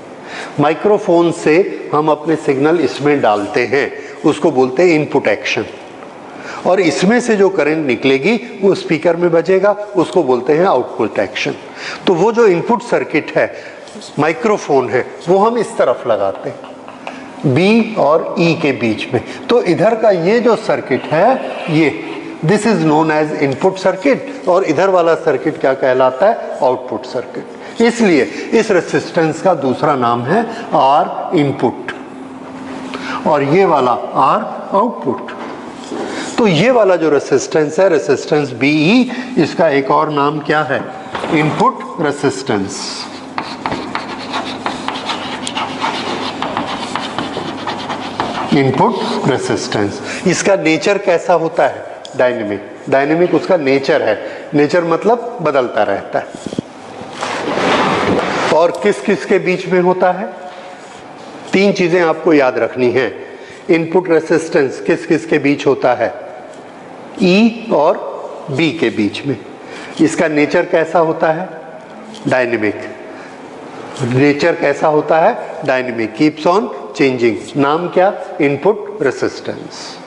माइक्रोफोन से हम अपने सिग्नल इसमें डालते हैं, उसको बोलते हैं इनपुट एक्शन, और इसमें से जो करंट निकलेगी वो स्पीकर में बजेगा, उसको बोलते हैं आउटपुट एक्शन। तो वो जो इनपुट सर्किट है, माइक्रोफोन है, वो हम इस तरफ लगाते हैं B और E के बीच में। तो इधर का ये जो सर्किट है, ये this is known as input circuit, और इधर वाला सर्किट क्या कहलाता है? Output circuit. इसलिए इस रेसिस्टेंस का दूसरा नाम है R इनपुट और ये वाला R आउटपुट। तो ये वाला जो रेसिस्टेंस है, रेसिस्टेंस BE, इसका एक और नाम क्या है? Input resistance. इनपुट रेसिस्टेंस, इसका नेचर कैसा होता है? डायनेमिक। डायनेमिक उसका नेचर है, नेचर मतलब बदलता रहता है। और किस किस के बीच में होता है? तीन चीजें आपको याद रखनी है। इनपुट रेसिस्टेंस किस किस के बीच होता है? E और B के बीच में। इसका नेचर कैसा होता है? डायनेमिक। नेचर कैसा होता है? Dynamic, keeps on changing. नाम क्या? Input resistance.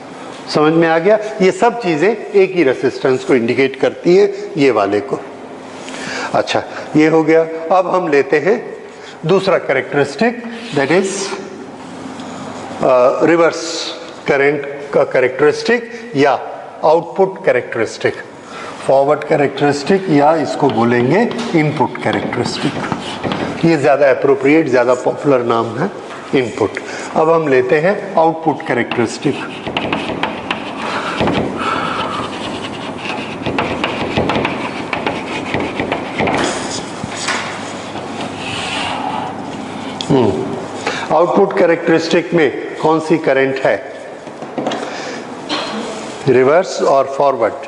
समझ में आ गया? ये सब चीजें एक ही रेसिस्टेंस को इंडिकेट करती है, ये वाले को। अच्छा, ये हो गया। अब हम लेते हैं दूसरा characteristic, that is reverse current का कैरेक्टरिस्टिक या आउटपुट कैरेक्टरिस्टिक। फॉरवर्ड कैरेक्टरिस्टिक या इसको बोलेंगे इनपुट कैरेक्टरिस्टिक। ये ज्यादा एप्रोप्रिएट, ज्यादा पॉपुलर नाम है, इनपुट। अब हम लेते हैं आउटपुट कैरेक्टरिस्टिक। आउटपुट कैरेक्टरिस्टिक में कौन सी करंट है? रिवर्स और forward?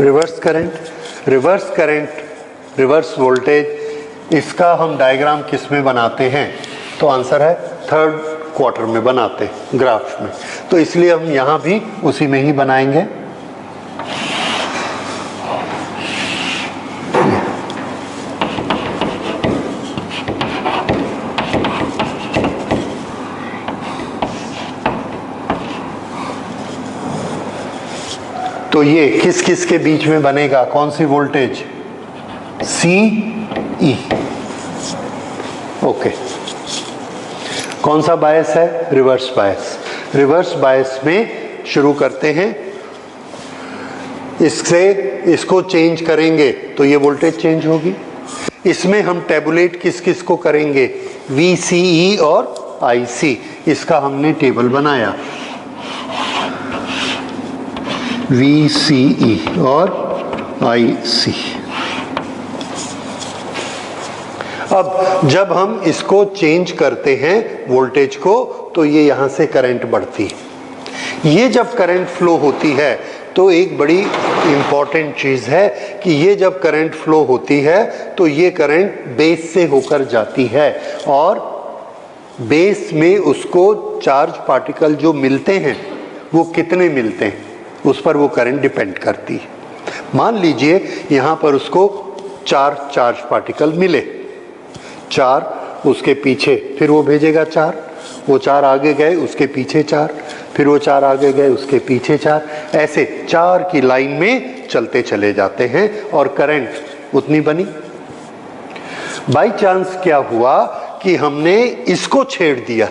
Reverse current. Reverse current, reverse voltage, इसका हम डायग्राम किस में बनाते हैं? तो आंसर है थर्ड क्वार्टर में बनाते हैं, ग्राफ में। तो इसलिए हम यहां भी उसी में ही बनाएंगे। तो ये किस किस के बीच में बनेगा? कौन सी वोल्टेज? CE। ओके। कौन सा बायस है? Reverse bias. रिवर्स बायस में शुरू करते हैं, इससे इसको चेंज करेंगे तो ये वोल्टेज चेंज होगी। इसमें हम टेबुलेट किस किस को करेंगे? VCE और IC। इसका हमने टेबल बनाया। VCE और IC। अब जब हम इसको चेंज करते हैं वोल्टेज को, तो ये यहाँ से करंट बढ़ती है। ये जब करंट फ्लो होती है तो एक बड़ी इम्पॉर्टेंट चीज़ है कि ये जब करंट फ्लो होती है तो ये करंट बेस से होकर जाती है और बेस में उसको चार्ज पार्टिकल जो मिलते हैं वो कितने मिलते हैं उस पर वो करंट डिपेंड करती है। मान लीजिए यहाँ पर उसको 4 चार्ज पार्टिकल मिले, 4 उसके पीछे, फिर वो भेजेगा 4, वो 4 आगे गए उसके पीछे 4, फिर वो 4 आगे गए उसके पीछे 4, ऐसे 4 की लाइन में चलते चले जाते हैं और करंट उतनी बनी। बाई चांस क्या हुआ कि हमने इसको छेड़ दिया,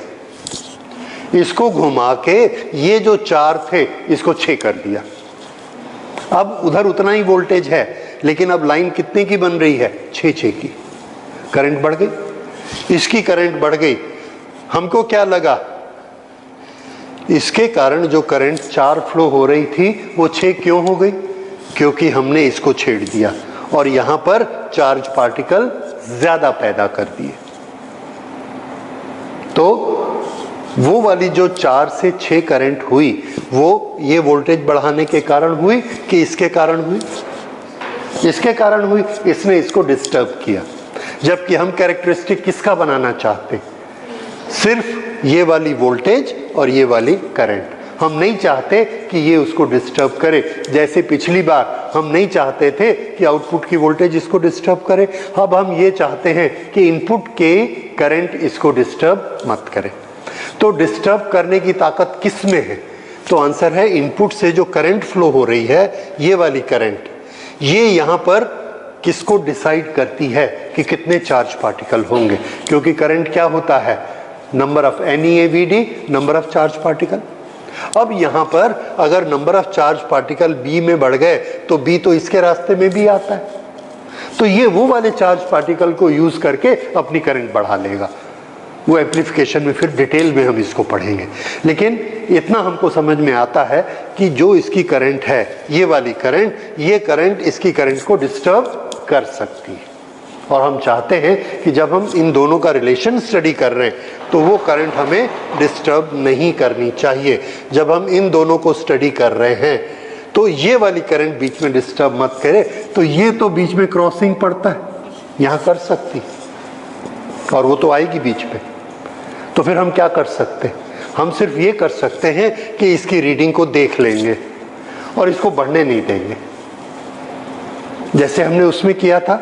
इसको घुमा के ये जो 4 थे इसको 6 कर दिया। अब उधर उतना ही वोल्टेज है लेकिन अब लाइन कितने की बन रही है, 6 की। करंट बढ़ गई, इसकी करंट बढ़ गई। हमको क्या लगा, इसके कारण जो करंट 4 फ्लो हो रही थी वो 6 क्यों हो गई, क्योंकि हमने इसको छेड़ दिया और यहां पर चार्ज पार्टिकल ज्यादा पैदा कर दिए। तो वो वाली जो 4 से 6 करंट हुई वो ये वोल्टेज बढ़ाने के कारण हुई कि इसके कारण हुई, इसके कारण हुई, इसने इसको डिस्टर्ब किया। जबकि हम कैरेक्टरिस्टिक किसका बनाना चाहते, सिर्फ ये वाली वोल्टेज और ये वाली करंट। हम नहीं चाहते कि ये उसको डिस्टर्ब करे, जैसे पिछली बार हम नहीं चाहते थे कि आउटपुट की वोल्टेज इसको डिस्टर्ब करे। अब हम ये चाहते हैं कि इनपुट के करंट इसको डिस्टर्ब मत करे। तो डिस्टर्ब करने की ताकत किस में है, तो आंसर है इनपुट से जो करंट फ्लो हो रही है ये वाली करंट, ये यहाँ पर किसको डिसाइड करती है कि कितने चार्ज पार्टिकल होंगे। क्योंकि करंट क्या होता है, number of NeAVD, number of charge particle. अब यहाँ पर अगर number of charge particle B में बढ़ गए तो B तो इसके रास्ते में भी आता है, तो ये वो वाले चार्ज पार्टिकल को यूज करके अपनी करंट बढ़ा लेगा। वो एम्प्लीफिकेशन में फिर डिटेल में हम इसको पढ़ेंगे, लेकिन इतना हमको समझ में आता है कि जो इसकी करंट है ये वाली करंट, ये करंट इसकी करंट को डिस्टर्ब कर सकती है। और हम चाहते हैं कि जब हम इन दोनों का रिलेशन स्टडी कर रहे हैं तो वो करंट हमें डिस्टर्ब नहीं करनी चाहिए। जब हम इन दोनों को स्टडी कर रहे हैं तो ये वाली करंट बीच में डिस्टर्ब मत करे, तो ये तो बीच में क्रॉसिंग पड़ता है, यहाँ कर सकती और वो तो आएगी बीच में। तो फिर हम क्या कर सकते हैं, हम सिर्फ ये कर सकते हैं कि इसकी रीडिंग को देख लेंगे और इसको बढ़ने नहीं देंगे, जैसे हमने उसमें किया था।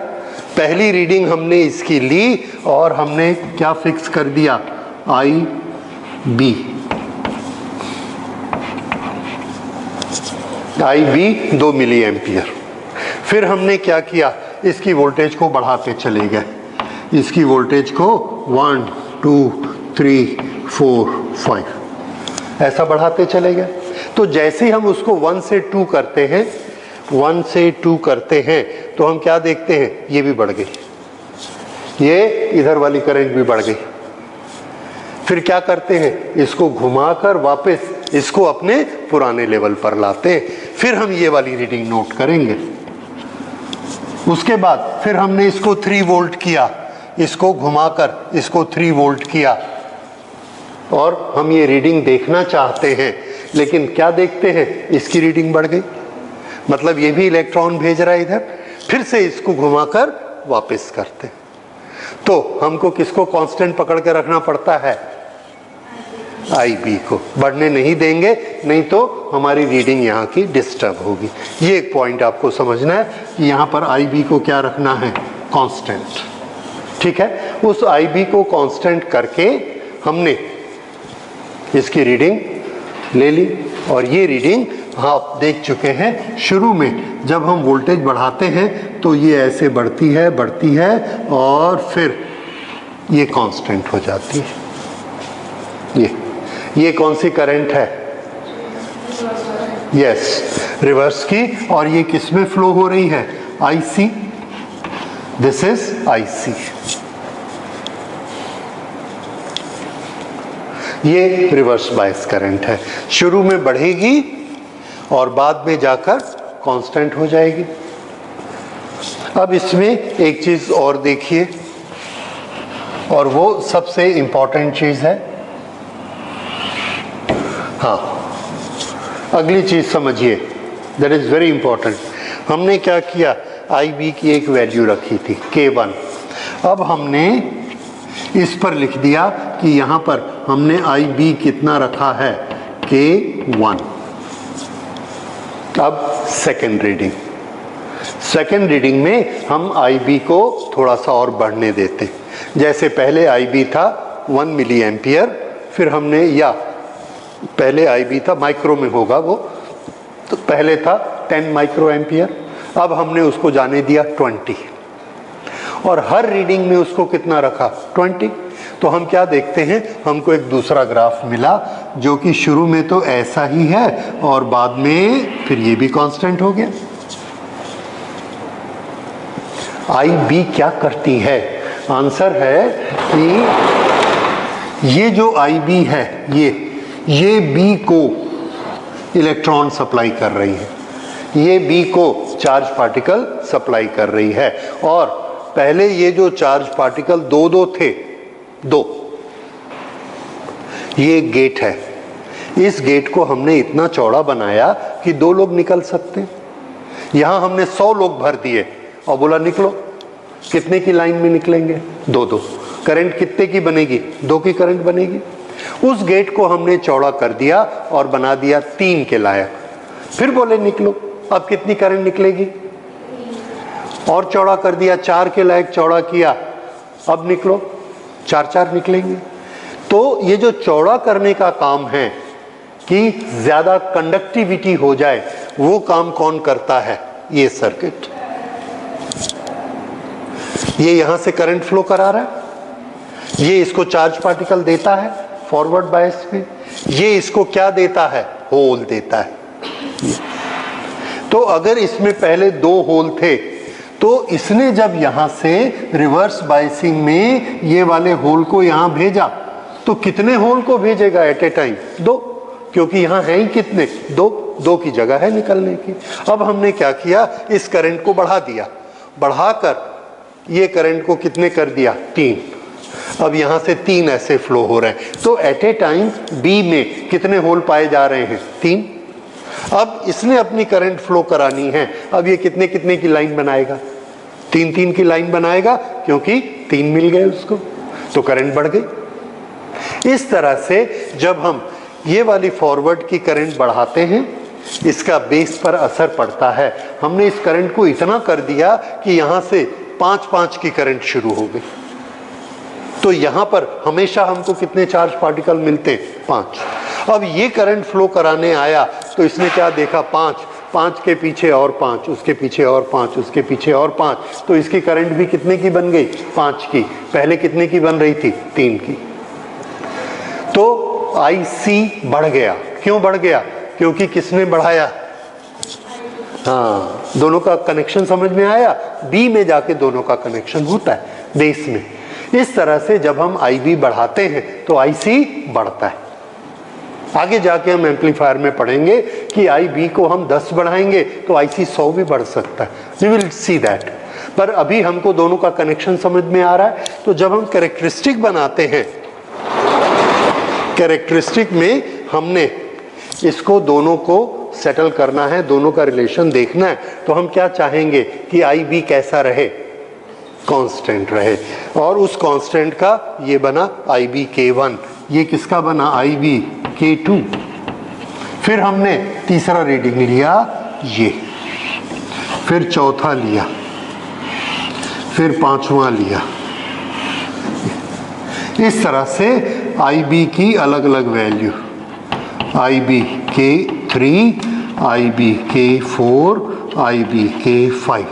पहली रीडिंग हमने इसकी ली और हमने क्या फिक्स कर दिया, IB 2 मिली एम्पियर। फिर हमने क्या किया, इसकी वोल्टेज को बढ़ाते चले गए, इसकी वोल्टेज को 1 2 3 4 5 ऐसा बढ़ाते चले गए। तो जैसे ही हम उसको 1 से 2 करते हैं, 1 से 2 करते हैं तो हम क्या देखते हैं, ये भी बढ़ गई, ये इधर वाली करंट भी बढ़ गई। फिर क्या करते हैं, इसको घुमाकर वापस इसको अपने पुराने लेवल पर लाते हैं। फिर हम ये वाली रीडिंग नोट करेंगे। उसके बाद फिर हमने इसको 3 वोल्ट किया, इसको घुमाकर इसको 3 वोल्ट किया और हम ये रीडिंग देखना चाहते हैं, लेकिन क्या देखते हैं, इसकी रीडिंग बढ़ गई, मतलब ये भी इलेक्ट्रॉन भेज रहा है इधर। फिर से इसको घुमाकर वापस करते हैं। तो हमको किसको कांस्टेंट पकड़ के रखना पड़ता है, IB को, बढ़ने नहीं देंगे, नहीं तो हमारी रीडिंग यहाँ की डिस्टर्ब होगी। ये एक पॉइंट आपको समझना है कि यहाँ पर IB को क्या रखना है, कांस्टेंट। ठीक है, उस IB को कांस्टेंट करके हमने इसकी रीडिंग ले ली और ये रीडिंग आप देख चुके हैं। शुरू में जब हम वोल्टेज बढ़ाते हैं तो ये ऐसे बढ़ती है और फिर ये कांस्टेंट हो जाती है। ये कौन सी करंट है, यस, रिवर्स की। और ये किस में फ्लो हो रही है, IC, दिस इज IC। ये रिवर्स बायस करंट है, शुरू में बढ़ेगी और बाद में जाकर कांस्टेंट हो जाएगी। अब इसमें एक चीज़ और देखिए, और वो सबसे इम्पॉर्टेंट चीज़ है। हाँ, अगली चीज़ समझिए, दैट इज़ वेरी इंपॉर्टेंट। हमने क्या किया, आई बी की एक वैल्यू रखी थी K1। अब हमने इस पर लिख दिया कि यहाँ पर हमने आई बी कितना रखा है, K1। अब सेकेंड रीडिंग में हम आई बी को थोड़ा सा और बढ़ने देते। जैसे पहले आई बी था 1 मिली एम्पियर, फिर हमने, या पहले आई बी था, माइक्रो में होगा वो, तो पहले था 10 माइक्रो एम्पियर, अब हमने उसको जाने दिया 20, और हर रीडिंग में उसको कितना रखा, 20। तो हम क्या देखते हैं, हमको एक दूसरा ग्राफ मिला जो कि शुरू में तो ऐसा ही है और बाद में फिर ये भी कांस्टेंट हो गया। आई बी क्या करती है, आंसर है कि ये जो आई बी है, ये बी को इलेक्ट्रॉन सप्लाई कर रही है, ये बी को चार्ज पार्टिकल सप्लाई कर रही है। और पहले ये जो चार्ज पार्टिकल दो थे, ये गेट है, इस गेट को हमने इतना चौड़ा बनाया कि 2 लोग निकल सकते हैं। यहां हमने 100 लोग भर दिए और बोला निकलो, कितने की लाइन में निकलेंगे, 2-2। करंट कितने की बनेगी, 2 की करंट बनेगी। उस गेट को हमने चौड़ा कर दिया और बना दिया 3 के लायक, फिर बोले निकलो, अब कितनी करंट निकलेगी, और चौड़ा कर दिया, 4 के लायक चौड़ा किया, अब निकलो, 4-4 निकलेंगे। तो ये जो चौड़ा करने का काम है कि ज्यादा कंडक्टिविटी हो जाए, वो काम कौन करता है, ये सर्किट। ये यहां से करंट फ्लो करा रहा है, ये इसको चार्ज पार्टिकल देता है फॉरवर्ड बायस में, ये इसको क्या देता है, होल देता है। तो अगर इसमें पहले 2 होल थे, तो इसने जब यहां से रिवर्स बायसिंग में ये वाले होल को यहां भेजा, तो कितने होल को भेजेगा एट ए टाइम, 2, क्योंकि यहां है ही कितने, 2 की जगह है निकलने की। अब हमने क्या किया, इस करंट को बढ़ा दिया, बढ़ाकर ये करंट को कितने कर दिया, 3। अब यहां से 3 ऐसे फ्लो हो रहे हैं, तो एट ए टाइम बी में कितने होल पाए जा रहे हैं, 3। अब इसने अपनी करंट फ्लो करानी है, अब ये कितने कितने की लाइन बनाएगा, 3-3 की लाइन बनाएगा, क्योंकि 3 मिल गए उसको, तो करंट बढ़ गई। इस तरह से जब हम ये वाली फॉरवर्ड की करंट बढ़ाते हैं, इसका बेस पर असर पड़ता है। हमने इस करंट को इतना कर दिया कि यहां से 5-5 की करंट शुरू हो गई, तो यहां पर हमेशा हमको कितने चार्ज पार्टिकल मिलते हैं, 5। अब ये करंट फ्लो कराने आया, तो इसने क्या देखा, 5 के पीछे और 5, उसके पीछे और 5, उसके पीछे और 5, तो इसकी करंट भी कितने की बन गई, 5 की। पहले कितने की बन रही थी, 3 की। तो IC बढ़ गया। क्यों बढ़ गया, क्योंकि किसने बढ़ाया, हाँ, दोनों का कनेक्शन समझ में आया, बी में जाके दोनों का कनेक्शन होता है बेस में। इस तरह से जब हम IB बढ़ाते हैं तो IC बढ़ता है। आगे जाके हम एम्पलीफायर में पढ़ेंगे कि IB को हम 10 बढ़ाएंगे तो IC 100 भी बढ़ सकता है, वी विल सी दैट। पर अभी हमको दोनों का कनेक्शन समझ में आ रहा है। तो जब हम कैरेक्टरिस्टिक बनाते हैं, कैरेक्टरिस्टिक में हमने इसको दोनों को सेटल करना है, दोनों का रिलेशन देखना है, तो हम क्या चाहेंगे कि IB कैसा रहे, कांस्टेंट रहे। और उस कांस्टेंट का ये बना IB K1, ये किसका बना IB K2। फिर हमने तीसरा रीडिंग लिया ये, फिर चौथा लिया, फिर पांचवा लिया। इस तरह से IB की अलग अलग value, IB K3, IB K4, IB K5।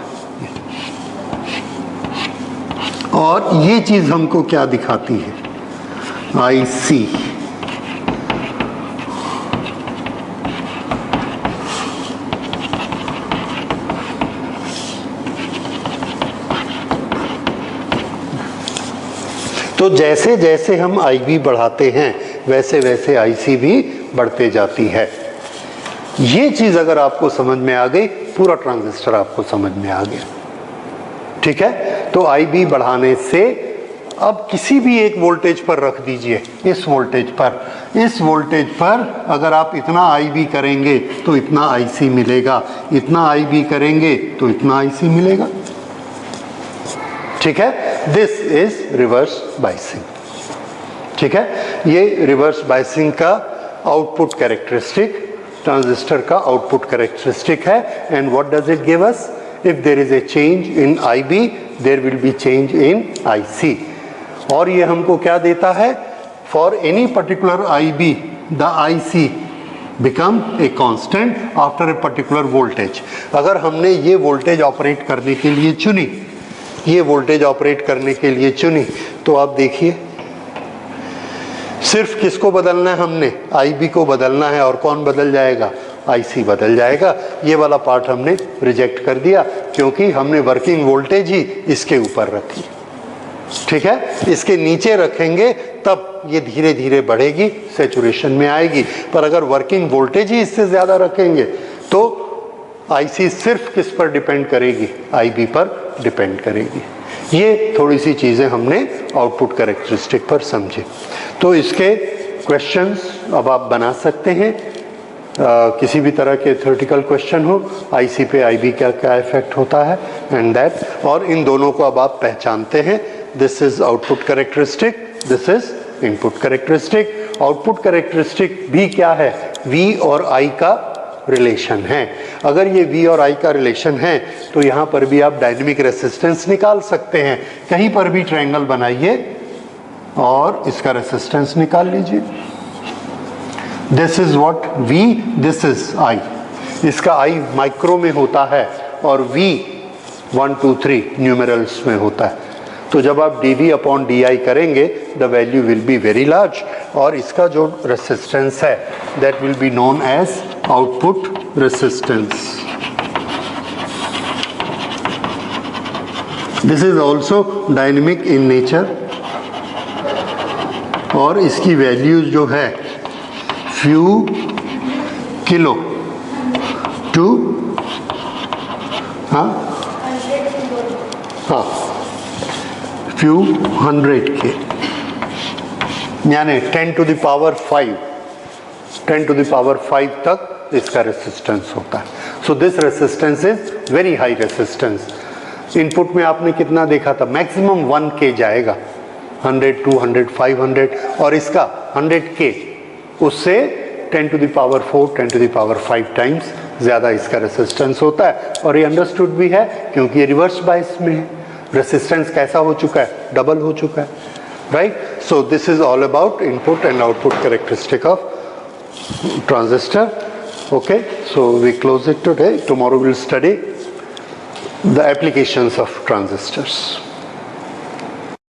और ये चीज हमको क्या दिखाती है, IC। तो जैसे जैसे हम IB बढ़ाते हैं, वैसे वैसे IC भी बढ़ते जाती है। ये चीज अगर आपको समझ में आ गई, पूरा ट्रांजिस्टर आपको समझ में आ गया। ठीक है, तो IB बढ़ाने से अब किसी भी एक वोल्टेज पर रख दीजिए, इस वोल्टेज पर अगर आप इतना IB करेंगे तो इतना IC मिलेगा, इतना IB करेंगे तो इतना IC मिलेगा। ठीक है, दिस इज रिवर्स बायसिंग। ठीक है, ये रिवर्स बायसिंग का आउटपुट कैरेक्टरिस्टिक, ट्रांजिस्टर का आउटपुट कैरेक्टरिस्टिक है। And what does it give us? If there is a change in IB, there will be change in IC। और ये हमको क्या देता है? For any particular IB, the IC become a constant after a particular voltage. अगर हमने ये वोल्टेज ऑपरेट करने के लिए चुनी, ये वोल्टेज ऑपरेट करने के लिए चुनी, तो आप देखिए सिर्फ किसको बदलना है? हमने IB को बदलना है। और कौन बदल जाएगा? IC बदल जाएगा। ये वाला पार्ट हमने रिजेक्ट कर दिया क्योंकि हमने वर्किंग वोल्टेज ही इसके ऊपर रखी। ठीक है, इसके नीचे रखेंगे तब ये धीरे धीरे बढ़ेगी, सैचुरेशन में आएगी। पर अगर वर्किंग वोल्टेज ही इससे ज़्यादा रखेंगे तो IC सिर्फ किस पर डिपेंड करेगी? IB पर डिपेंड करेगी। ये थोड़ी सी चीज़ें हमने आउटपुट कैरेक्टरिस्टिक पर समझे। तो इसके क्वेश्चंस अब आप बना सकते हैं। किसी भी तरह के थ्योरेटिकल क्वेश्चन हो, IC पे IB का क्या इफेक्ट होता है एंड दैट, और इन दोनों को अब आप पहचानते हैं। This is output characteristic, this is input characteristic. Output characteristic भी क्या है? V और I का रिलेशन है। अगर ये V और I का रिलेशन है तो यहाँ पर भी आप डायनेमिक रेसिस्टेंस निकाल सकते हैं। कहीं पर भी ट्रायंगल बनाइए और इसका रेसिस्टेंस निकाल लीजिए। This is what V, this is I। इसका I माइक्रो में होता है और V 1 2 3 न्यूमेरल्स में होता है। तो जब आप dV अपॉन DI करेंगे the value will be very large, और इसका जो रेसिस्टेंस है that will be known as output resistance. This is also dynamic in nature और इसकी वैल्यूज जो है फ्यू किलो टू हाँ फ्यू 100 के, यानी 10 to the power 5, 10 to the power 5 तक इसका रेसिस्टेंस होता है। So this resistance is very high resistance. Input में आपने कितना देखा था? मैक्सिमम 1 के जाएगा, 100, 200, 500, और इसका 100 के, उससे 10 to the power 4, 10 to the power 5 times ज़्यादा इसका रेसिस्टेंस होता है। और ये अंडरस्टूड भी है क्योंकि ये रिवर्स बायस में है। रेसिस्टेंस कैसा हो चुका है? डबल हो चुका है, right? So this is all about input and output characteristic of transistor. Okay, so we close it today. Tomorrow we'll study the applications of transistors.